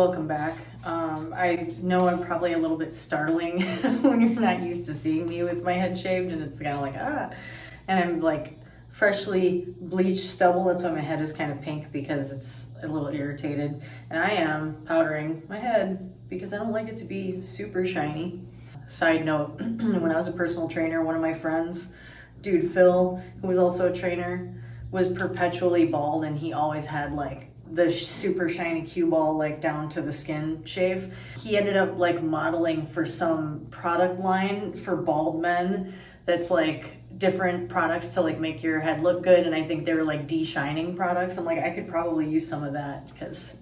Welcome back. I know I'm probably a little bit startling when you're not used to seeing me with my head shaved, and it's kind of like, and I'm like freshly bleached stubble. That's why my head is kind of pink, because it's a little irritated. And I am powdering my head because I don't like it to be super shiny. Side note, when I was a personal trainer, one of my friends, dude Phil, who was also a trainer, was perpetually bald, and he always had like the super shiny cue ball like down to the skin shave. He ended up like modeling for some product line for bald men that's like different products to like make your head look good, and I think they were like de-shining products. I'm like, I could probably use some of that because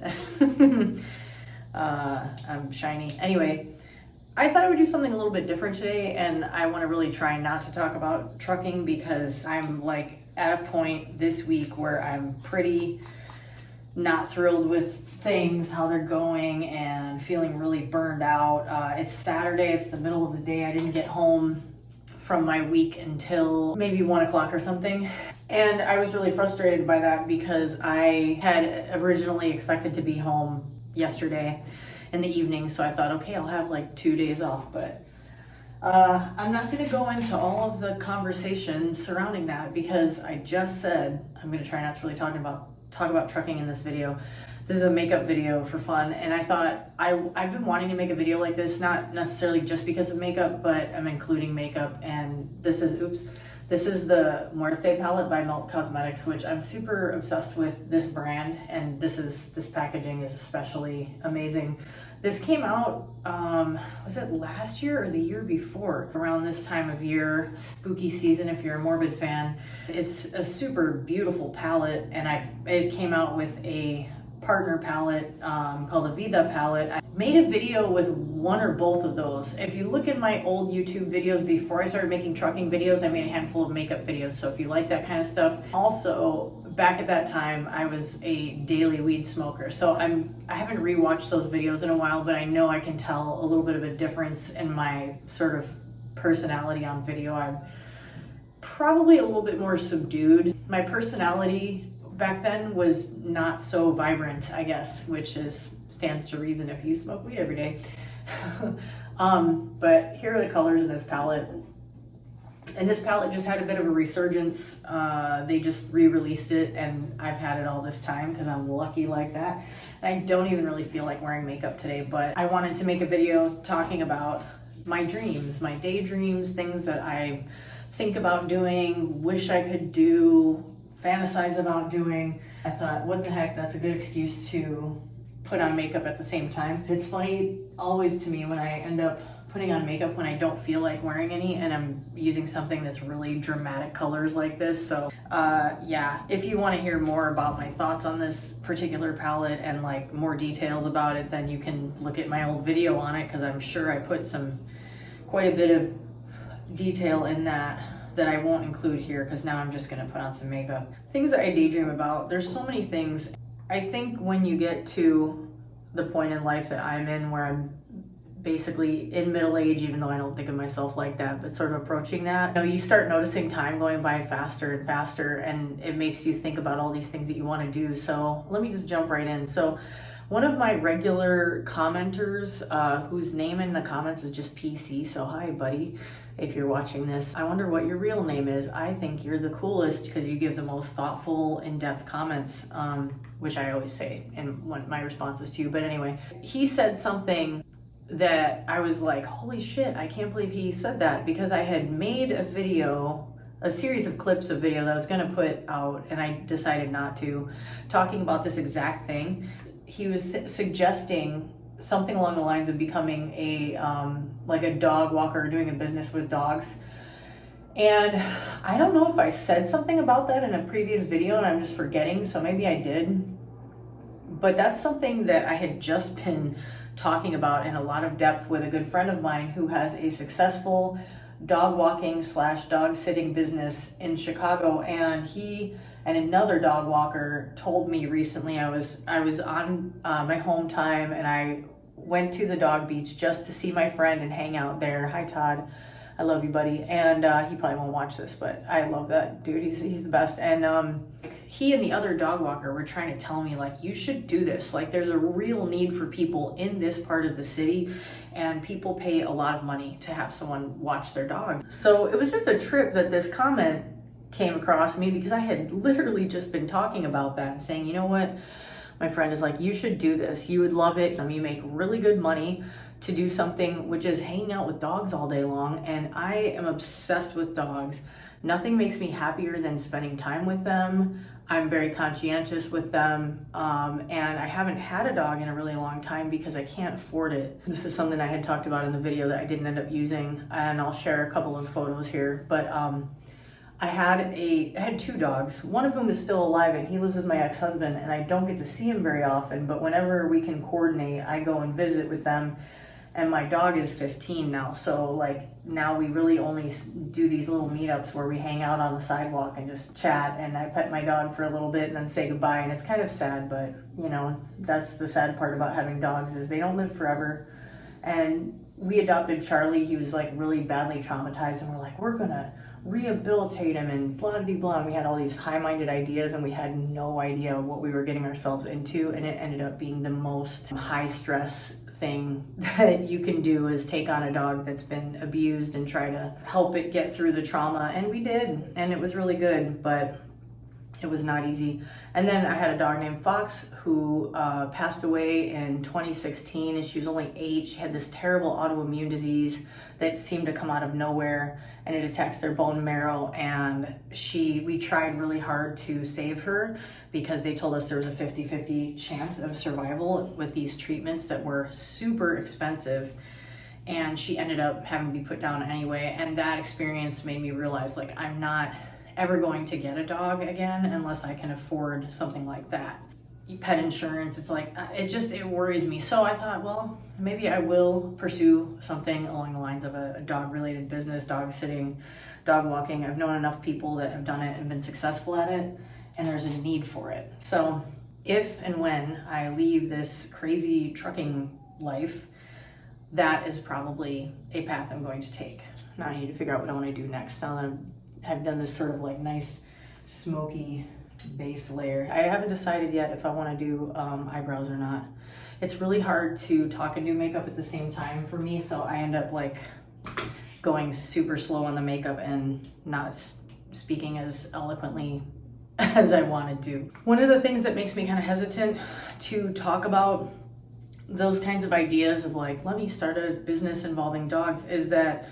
I'm shiny. Anyway, I thought I would do something a little bit different today, and I want to really try not to talk about trucking because I'm like at a point this week where I'm pretty not thrilled with things, how they're going, and feeling really burned out. It's Saturday, it's the middle of the day. I didn't get home from my week until maybe 1 o'clock or something. And I was really frustrated by that because I had originally expected to be home yesterday in the evening. So I thought, okay, I'll have like 2 days off, but I'm not going to go into all of the conversation surrounding that because I just said I'm going to try not to really talk about trucking in this video. This is a makeup video for fun, and I thought I've been wanting to make a video like this, not necessarily just because of makeup, but I'm including makeup. And this is the Muerte palette by Melt Cosmetics, which I'm super obsessed with this brand, and this packaging is especially amazing. This came out, was it last year or the year before? Around this time of year, spooky season if you're a Morbid fan. It's a super beautiful palette, and it came out with a partner palette called the Vida palette. I made a video with one or both of those. If you look at my old YouTube videos before I started making trucking videos, I made a handful of makeup videos, so if you like that kind of stuff. Also, back at that time, I was a daily weed smoker, so I haven't rewatched those videos in a while, but I know I can tell a little bit of a difference in my sort of personality on video. I'm probably a little bit more subdued. My personality back then was not so vibrant, I guess, which stands to reason if you smoke weed every day. But here are the colors in this palette. And this palette just had a bit of a resurgence. They just re-released it, and I've had it all this time because I'm lucky like that. And I don't even really feel like wearing makeup today, but I wanted to make a video talking about my dreams, my daydreams, things that I think about doing, wish I could do, fantasize about doing. I thought, what the heck, that's a good excuse to put on makeup at the same time. It's funny always to me when I end up putting on makeup when I don't feel like wearing any, and I'm using something that's really dramatic colors like this. So yeah, if you want to hear more about my thoughts on this particular palette and like more details about it, then you can look at my old video on it, because I'm sure I put quite a bit of detail in that I won't include here, because now I'm just going to put on some makeup. Things that I daydream about, there's so many things. I think when you get to the point in life that I'm in, where I'm basically in middle age, even though I don't think of myself like that, but sort of approaching that, you start noticing time going by faster and faster, and it makes you think about all these things that you want to do. So let me just jump right in. So one of my regular commenters, whose name in the comments is just PC, so hi buddy, if you're watching this, I wonder what your real name is. I think you're the coolest because you give the most thoughtful, in-depth comments, which I always say in my responses to you. But anyway, he said something that I was like, holy shit, I can't believe he said that, because I had made a series of clips of video that I was going to put out, and I decided not to, talking about this exact thing. He was suggesting something along the lines of becoming like a dog walker, doing a business with dogs. And I don't know if I said something about that in a previous video and I'm just forgetting, so maybe I did. But that's something that I had just been talking about in a lot of depth with a good friend of mine who has a successful dog walking / dog sitting business in Chicago. And he and another dog walker told me recently, I was on my home time, and I went to the dog beach just to see my friend and hang out there. Hi Todd. I love you, buddy. And he probably won't watch this, but I love that dude. He's the best. And he and the other dog walker were trying to tell me, like, you should do this. Like, there's a real need for people in this part of the city, and people pay a lot of money to have someone watch their dog. So it was just a trip that this comment came across me, because I had literally just been talking about that and saying, you know what? My friend is like, you should do this. You would love it. You make really good money to do something which is hanging out with dogs all day long. And I am obsessed with dogs. Nothing makes me happier than spending time with them. I'm very conscientious with them. And I haven't had a dog in a really long time because I can't afford it. This is something I had talked about in the video that I didn't end up using, and I'll share a couple of photos here. But I had 2 dogs, one of whom is still alive, and he lives with my ex-husband, and I don't get to see him very often, but whenever we can coordinate, I go and visit with them. And my dog is 15 now, so like now we really only do these little meetups where we hang out on the sidewalk and just chat, and I pet my dog for a little bit and then say goodbye. And it's kind of sad, but you know, that's the sad part about having dogs, is they don't live forever. And we adopted Charlie. He was like really badly traumatized, and we're like, we're gonna rehabilitate him and blah blah blah. And we had all these high-minded ideas, and we had no idea what we were getting ourselves into, and it ended up being the most high-stress thing that you can do, is take on a dog that's been abused and try to help it get through the trauma. And we did, and it was really good, but it was not easy. And then I had a dog named Fox who passed away in 2016, and she was only 8. She had this terrible autoimmune disease that seemed to come out of nowhere, and it attacks their bone marrow. And we tried really hard to save her, because they told us there was a 50-50 chance of survival with these treatments that were super expensive. And she ended up having to be put down anyway. And that experience made me realize, like, I'm not ever going to get a dog again unless I can afford something like that. Pet insurance, it's like, it worries me. So I thought, well, maybe I will pursue something along the lines of a dog-related business, dog sitting, dog walking. I've known enough people that have done it and been successful at it, and there's a need for it. So if and when I leave this crazy trucking life, that is probably a path I'm going to take. Now I need to figure out what I want to do next. Now that I've done this sort of like nice smoky base layer, I haven't decided yet if I want to do eyebrows or not. It's really hard to talk and do makeup at the same time for me, so I end up like going super slow on the makeup and not speaking as eloquently as I wanted to. One of the things that makes me kind of hesitant to talk about those kinds of ideas of like, let me start a business involving dogs, is that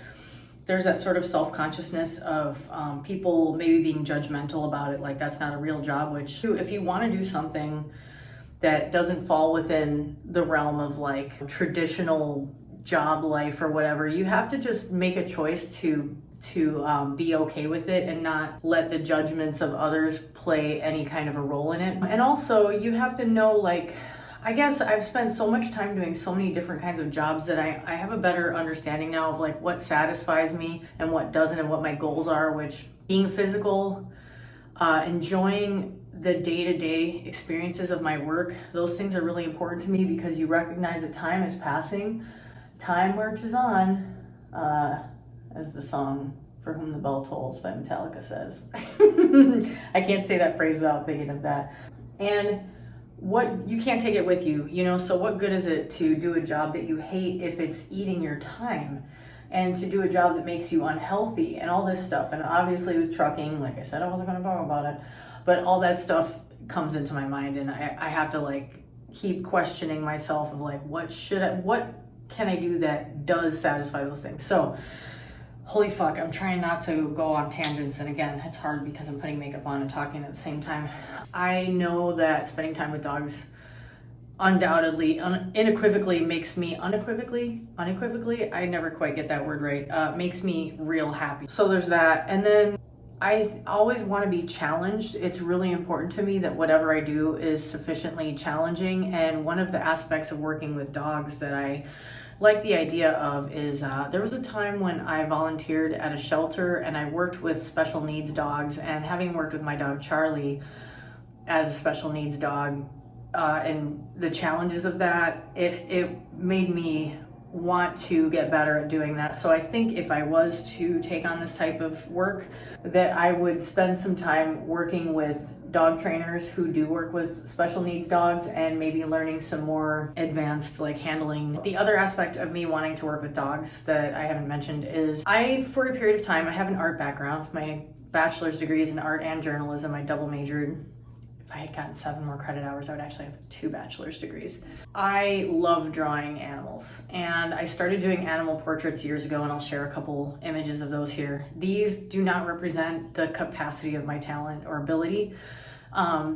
there's that sort of self-consciousness of people maybe being judgmental about it, like that's not a real job, which if you want to do something that doesn't fall within the realm of like traditional job life or whatever, you have to just make a choice to be okay with it and not let the judgments of others play any kind of a role in it. And also you have to know, like, I guess I've spent so much time doing so many different kinds of jobs that I have a better understanding now of like what satisfies me and what doesn't, and what my goals are, which being physical, enjoying the day-to-day experiences of my work, those things are really important to me, because you recognize that time is passing, time marches on, as the song For Whom the Bell Tolls by Metallica says. I can't say that phrase without thinking of that. And what, you can't take it with you, you know, so what good is it to do a job that you hate if it's eating your time, and to do a job that makes you unhealthy and all this stuff. And obviously with trucking, like I said, I wasn't going to talk about it, but all that stuff comes into my mind, and I have to like keep questioning myself of like, what can I do that does satisfy those things? So holy fuck, I'm trying not to go on tangents, and again, it's hard because I'm putting makeup on and talking at the same time. I know that spending time with dogs undoubtedly, unequivocally makes me, unequivocally, I never quite get that word right, makes me real happy. So there's that. And then I always want to be challenged. It's really important to me that whatever I do is sufficiently challenging, and one of the aspects of working with dogs that I like the idea of is there was a time when I volunteered at a shelter, and I worked with special needs dogs, and having worked with my dog Charlie as a special needs dog, and the challenges of that, it made me want to get better at doing that. So I think if I was to take on this type of work, that I would spend some time working with dog trainers who do work with special needs dogs and maybe learning some more advanced like handling. The other aspect of me wanting to work with dogs that I haven't mentioned is for a period of time, I have an art background. My bachelor's degree is in art and journalism. I double majored. If I had gotten 7 more credit hours, I would actually have 2 bachelor's degrees. I love drawing animals, and I started doing animal portraits years ago, and I'll share a couple images of those here. These do not represent the capacity of my talent or ability.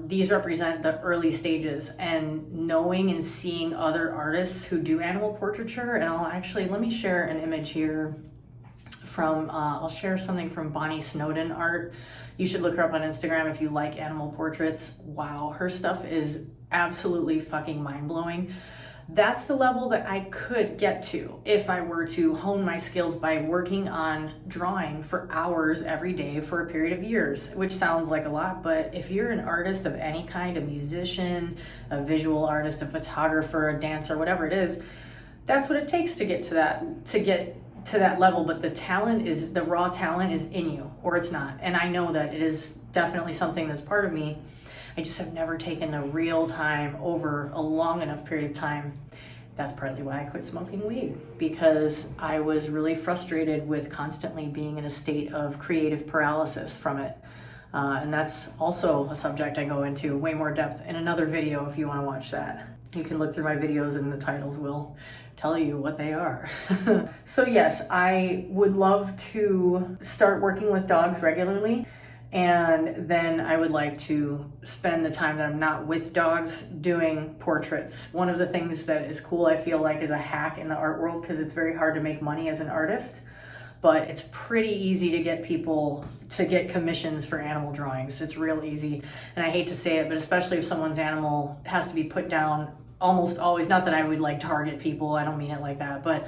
These represent the early stages, and knowing and seeing other artists who do animal portraiture. And let me share an image here from, I'll share something from Bonnie Snowden art. You should look her up on Instagram if you like animal portraits. Wow, her stuff is absolutely fucking mind-blowing. That's the level that I could get to if I were to hone my skills by working on drawing for hours every day for a period of years, which sounds like a lot, but if you're an artist of any kind, a musician, a visual artist, a photographer, a dancer, whatever it is, that's what it takes to get to that level. But the raw talent is in you, or it's not. And I know that it is definitely something that's part of me. I just have never taken the real time over a long enough period of time. That's partly why I quit smoking weed, because I was really frustrated with constantly being in a state of creative paralysis from it. And that's also a subject I go into way more depth in another video if you want to watch that. You can look through my videos and the titles will tell you what they are. So yes, I would love to start working with dogs regularly. And then I would like to spend the time that I'm not with dogs doing portraits. One of the things that is cool, I feel like, is a hack in the art world, because it's very hard to make money as an artist, but it's pretty easy to get people to get commissions for animal drawings. It's real easy. And I hate to say it, but especially if someone's animal has to be put down almost always, not that I would like target people, I don't mean it like that, but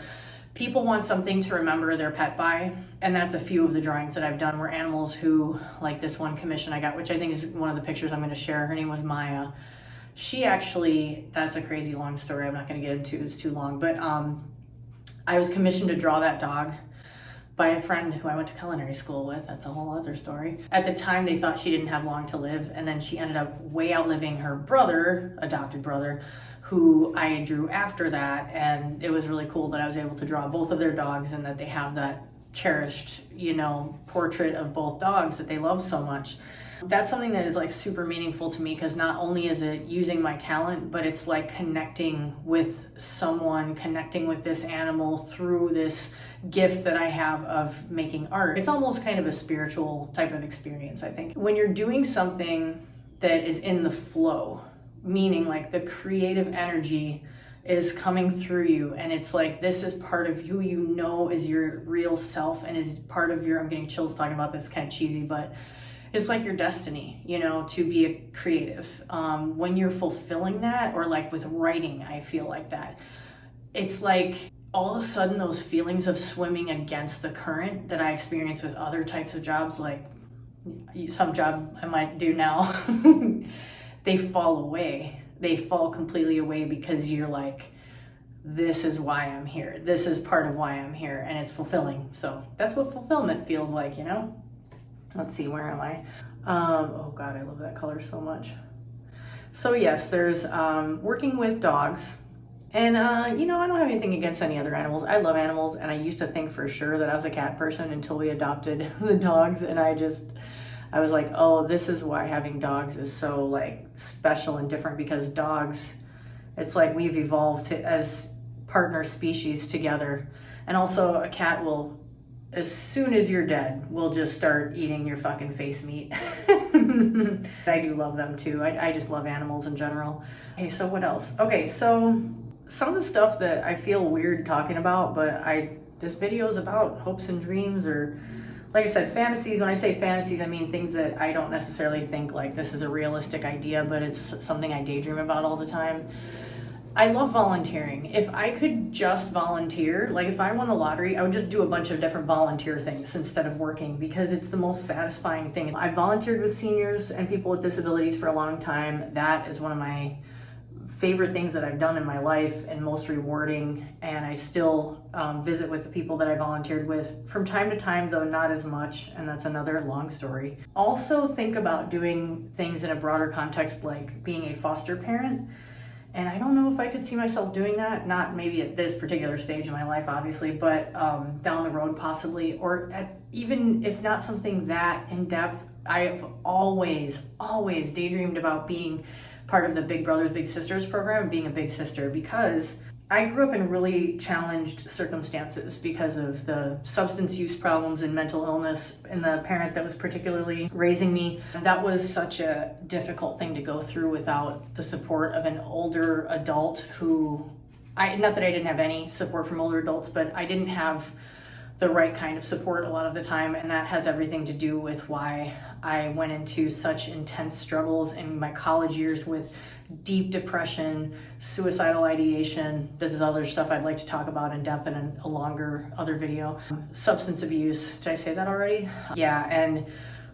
people want something to remember their pet by, and that's a few of the drawings that I've done were animals who, like this one commission I got, which I think is one of the pictures I'm going to share. Her name was Maya. She actually, that's a crazy long story I'm not going to get into, it's too long, but I was commissioned to draw that dog by a friend who I went to culinary school with. That's a whole other story. At the time, they thought she didn't have long to live, and then she ended up way outliving her brother, adopted brother, who I drew after that. And it was really cool that I was able to draw both of their dogs, and that they have that cherished, portrait of both dogs that they love so much. That's something that is like super meaningful to me, because not only is it using my talent, but it's like connecting with someone, connecting with this animal through this gift that I have of making art. It's almost kind of a spiritual type of experience, I think. When you're doing something that is in the flow, meaning like the creative energy is coming through you, and it's like this is part of who you know is your real self, and is part of your, I'm getting chills talking about this, kind of cheesy, but it's like your destiny, to be a creative. When you're fulfilling that, or like with writing, I feel like that. It's like all of a sudden those feelings of swimming against the current that I experience with other types of jobs, like some job I might do now, they fall away. They fall completely away, because you're like, this is why I'm here. This is part of why I'm here, and it's fulfilling. So that's what fulfillment feels like, Let's see, where am I? Oh God, I love that color so much. So yes, there's working with dogs. And, I don't have anything against any other animals. I love animals, and I used to think for sure that I was a cat person until we adopted the dogs, and I was like, oh, this is why having dogs is so like special and different, because dogs, it's like we've evolved as partner species together. And also a cat will, as soon as you're dead, will just start eating your fucking face meat. I do love them too. I just love animals in general. Okay, so what else? Okay, so some of the stuff that I feel weird talking about, but this video is about hopes and dreams, or like I said, fantasies. When I say fantasies, I mean things that I don't necessarily think like this is a realistic idea, but it's something I daydream about all the time. I love volunteering. If I could just volunteer, like if I won the lottery, I would just do a bunch of different volunteer things instead of working, because it's the most satisfying thing. I volunteered with seniors and people with disabilities for a long time. That is one of my favorite things that I've done in my life and most rewarding, and I still visit with the people that I volunteered with from time to time, though not as much, and that's another long story. Also think about doing things in a broader context, like being a foster parent, and I don't know if I could see myself doing that, not maybe at this particular stage in my life obviously, but down the road possibly, or even if not something that in depth. I have always daydreamed about being part of the Big Brothers Big Sisters program, being a big sister, because I grew up in really challenged circumstances because of the substance use problems and mental illness and the parent that was particularly raising me. That was such a difficult thing to go through without the support of an older adult who, not that I didn't have any support from older adults, but I didn't have the right kind of support a lot of the time, and that has everything to do with why I went into such intense struggles in my college years with deep depression, suicidal ideation. This is other stuff I'd like to talk about in depth in a longer other video. Substance abuse, did I say that already? Yeah, and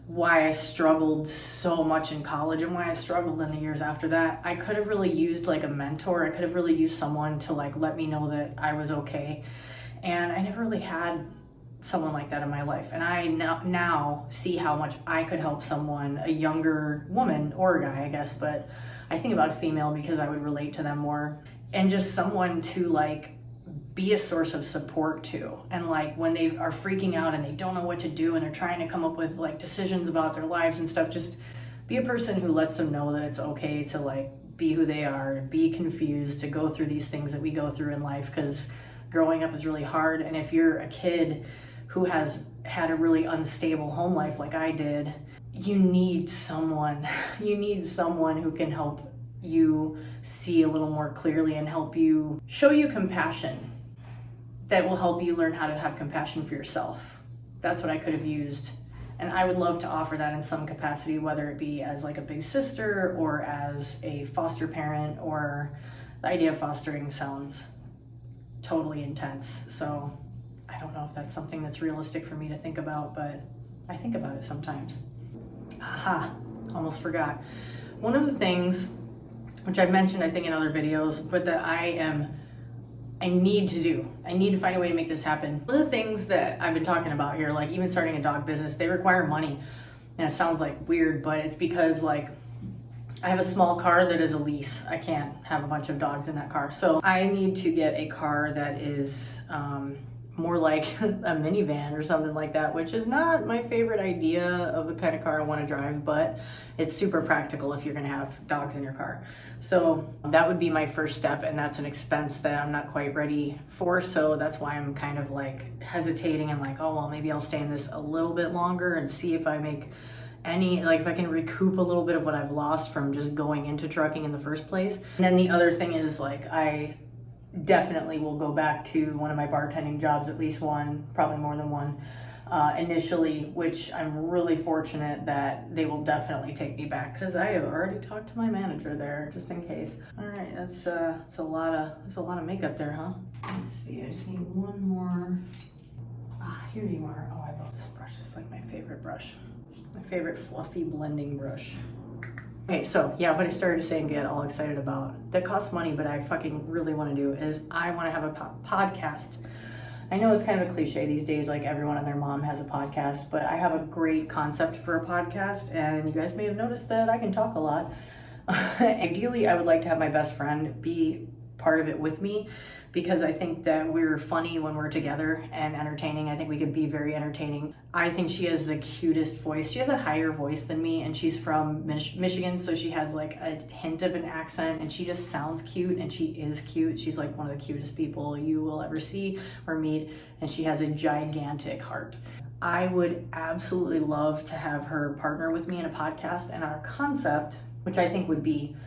why I struggled so much in college and why I struggled in the years after that. I could have really used like a mentor. I could have really used someone to like let me know that I was okay. And I never really had someone like that in my life. And I now see how much I could help someone, a younger woman or a guy, I guess, but I think about a female because I would relate to them more. And just someone to like be a source of support to. And like when they are freaking out and they don't know what to do and they're trying to come up with like decisions about their lives and stuff, just be a person who lets them know that it's okay to like be who they are, to be confused, to go through these things that we go through in life, because growing up is really hard. And if you're a kid who has had a really unstable home life like I did, you need someone who can help you see a little more clearly and help you, show you compassion, that will help you learn how to have compassion for yourself. That's what I could have used. And I would love to offer that in some capacity, whether it be as like a big sister or as a foster parent, or the idea of fostering sounds totally intense. So I don't know if that's something that's realistic for me to think about, but I think about it sometimes. Aha, almost forgot. One of the things, which I've mentioned I think in other videos, but that I need to do, I need to find a way to make this happen. One of the things that I've been talking about here, like even starting a dog business, they require money. And it sounds like weird, but it's because like I have a small car that is a lease. I can't have a bunch of dogs in that car. So I need to get a car that is more like a minivan or something like that, which is not my favorite idea of the kind of car I want to drive, but it's super practical if you're going to have dogs in your car. So that would be my first step, and that's an expense that I'm not quite ready for. So that's why I'm kind of like hesitating and like, oh, well, maybe I'll stay in this a little bit longer and see if I make if I can recoup a little bit of what I've lost from just going into trucking in the first place. And then the other thing is like, I definitely will go back to one of my bartending jobs, at least one, probably more than one, initially, which I'm really fortunate that they will definitely take me back, because I have already talked to my manager there, just in case. All right, that's a lot of makeup there, huh? Let's see, I just need one more. Here you are. Oh, I love this brush. It's like my favorite brush. My favorite fluffy blending brush. Okay, so yeah, what I started to say and get all excited about, that costs money, but I fucking really want to do, is I want to have a podcast. I know it's kind of a cliche these days, like everyone and their mom has a podcast, but I have a great concept for a podcast, and you guys may have noticed that I can talk a lot. Ideally, I would like to have my best friend be part of it with me, because I think that we're funny when we're together and entertaining. I think we could be very entertaining. I think she has the cutest voice. She has a higher voice than me, and she's from Michigan, so she has like a hint of an accent, and she just sounds cute, and she is cute. She's like one of the cutest people you will ever see or meet, and she has a gigantic heart. I would absolutely love to have her partner with me in a podcast, and our concept, which I think would be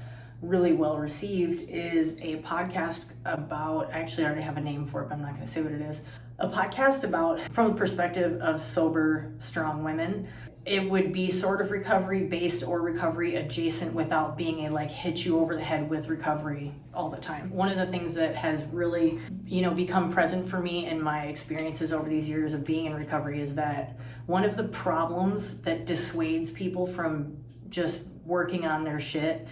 really well received, is a podcast about, actually I already have a name for it, but I'm not going to say what it is. A podcast about, from the perspective of sober, strong women. It would be sort of recovery based or recovery adjacent, without being a like hit you over the head with recovery all the time. One of the things that has really, become present for me in my experiences over these years of being in recovery is that one of the problems that dissuades people from just working on their shit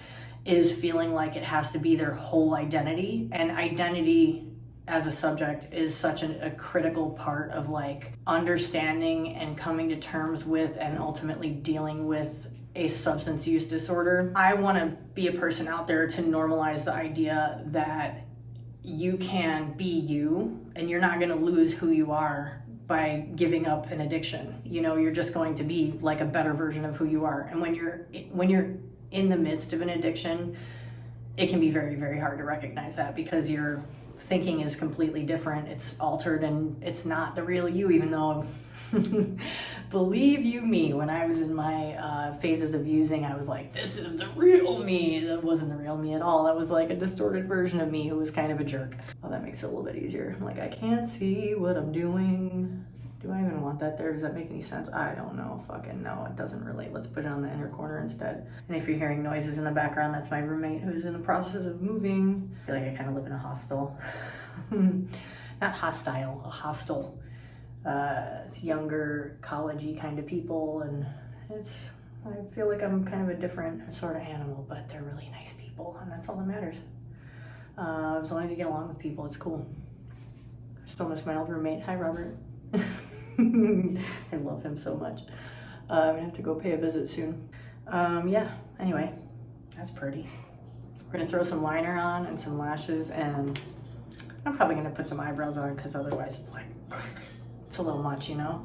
is feeling like it has to be their whole identity. And identity as a subject is such a critical part of like understanding and coming to terms with and ultimately dealing with a substance use disorder. I want to be a person out there to normalize the idea that you can be you and you're not going to lose who you are by giving up an addiction. You know, you're just going to be like a better version of who you are. And when you're in the midst of an addiction, it can be very, very hard to recognize that because your thinking is completely different. It's altered and it's not the real you, even though believe you me, when I was in my phases of using, I was like, this is the real me. That wasn't the real me at all. That was like a distorted version of me who was kind of a jerk. Oh, that makes it a little bit easier. I'm like, I can't see what I'm doing. Do I even want that there? Does that make any sense? I don't know. Fucking no, it doesn't relate. Let's put it on the inner corner instead. And if you're hearing noises in the background, that's my roommate who's in the process of moving. I feel like I kind of live in a hostel. Not hostile, a hostel. It's younger, college-y kind of people, and I feel like I'm kind of a different sort of animal, but they're really nice people, and that's all that matters. As long as you get along with people, it's cool. I still miss my old roommate. Hi, Robert. I love him so much. I'm gonna have to go pay a visit soon. Yeah, anyway, that's pretty. We're gonna throw some liner on and some lashes, and I'm probably gonna put some eyebrows on because otherwise it's like, it's a little much, you know,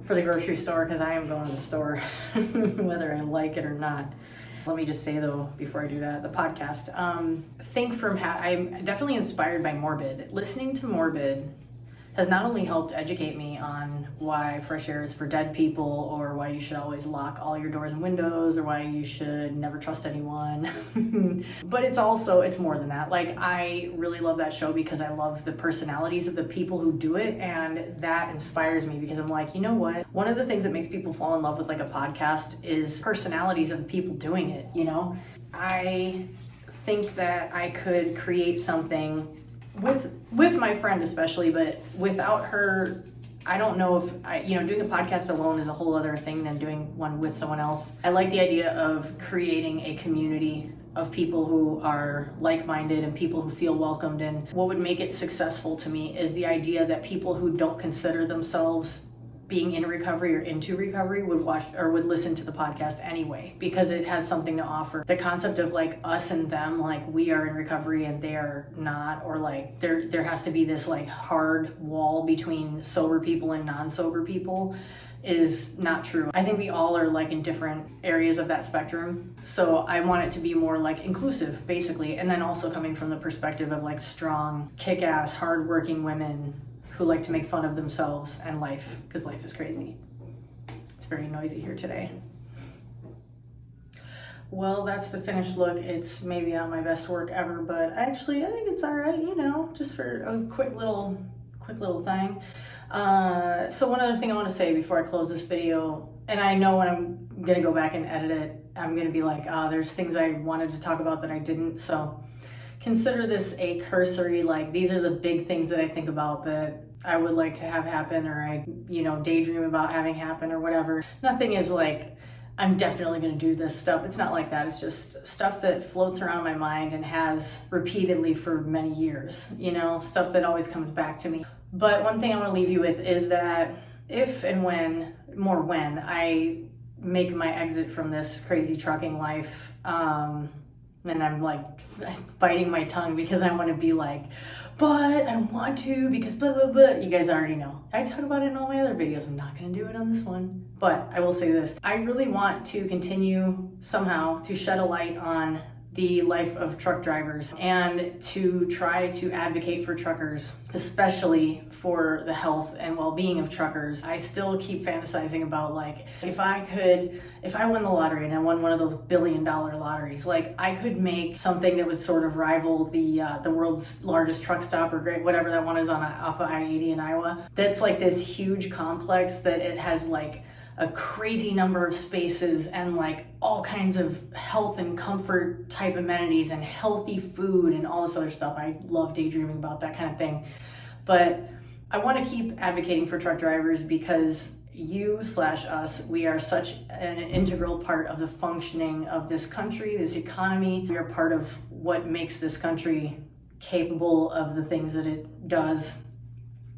for the grocery store, because I am going to the store whether I like it or not. Let me just say though, before I do that, the podcast, I'm definitely inspired by Morbid. Listening to Morbid has not only helped educate me on why fresh air is for dead people, or why you should always lock all your doors and windows, or why you should never trust anyone, but it's more than that. Like, I really love that show because I love the personalities of the people who do it, and that inspires me because I'm like, you know what? One of the things that makes people fall in love with like a podcast is personalities of the people doing it, you know? I think that I could create something with my friend especially, but without her, I don't know if doing a podcast alone is a whole other thing than doing one with someone else. I like the idea of creating a community of people who are like-minded and people who feel welcomed. And what would make it successful to me is the idea that people who don't consider themselves being in recovery or into recovery would watch or would listen to the podcast anyway, because it has something to offer. The concept of like us and them, like we are in recovery and they are not, or like there has to be this like hard wall between sober people and non-sober people, is not true. I think we all are like in different areas of that spectrum. So I want it to be more like inclusive, basically. And then also coming from the perspective of like strong, kick-ass, hardworking women who like to make fun of themselves and life, because life is crazy. It's very noisy here today. Well, that's the finished look. It's maybe not my best work ever, but actually I think it's all right, you know, just for a quick little thing. So one other thing I want to say before I close this video, and I know when I'm gonna go back and edit it, I'm gonna be like, there's things I wanted to talk about that I didn't, so consider this a cursory, like these are the big things that I think about that I would like to have happen, or I, daydream about having happen or whatever. Nothing is like, I'm definitely gonna do this stuff. It's not like that. It's just stuff that floats around my mind and has repeatedly for many years, stuff that always comes back to me. But one thing I wanna leave you with is that if and when I make my exit from this crazy trucking life, and I'm like biting my tongue because I want to be like, but I don't want to because blah, blah, blah. You guys already know. I talk about it in all my other videos. I'm not going to do it on this one. But I will say this. I really want to continue somehow to shed a light on the life of truck drivers and to try to advocate for truckers, especially for the health and well-being of truckers. I still keep fantasizing about like, if I won the lottery and I won one of those $1 billion lotteries, like I could make something that would sort of rival the world's largest truck stop, or whatever that one is off of I-80 in Iowa. That's like this huge complex that it has like a crazy number of spaces and like all kinds of health and comfort type amenities and healthy food and all this other stuff. I love daydreaming about that kind of thing. But I want to keep advocating for truck drivers because you/us, we are such an integral part of the functioning of this country, this economy. We are part of what makes this country capable of the things that it does,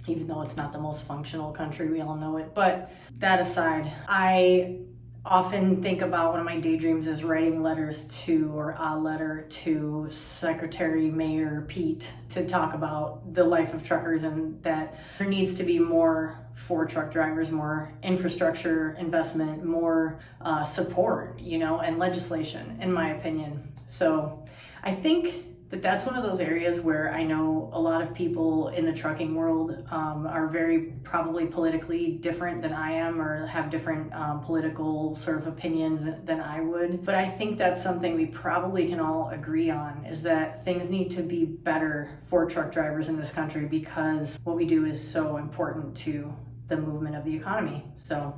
even though it's not the most functional country, we all know it. But that aside, I often think about one of my daydreams is writing letters to, or a letter to Secretary Mayor Pete to talk about the life of truckers, and that there needs to be more for truck drivers, more infrastructure investment, more support, you know, and legislation, in my opinion. So I think that that's one of those areas where I know a lot of people in the trucking world are very probably politically different than I am, or have different political sort of opinions than I would. But I think that's something we probably can all agree on, is that things need to be better for truck drivers in this country, because what we do is so important to the movement of the economy. So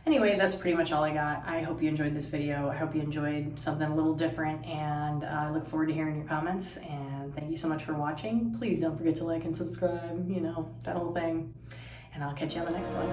anyway, that's pretty much all I got. I hope you enjoyed this video. I hope you enjoyed something a little different, and I look forward to hearing your comments, and thank you so much for watching. Please don't forget to like and subscribe, you know, that whole thing, and I'll catch you on the next one.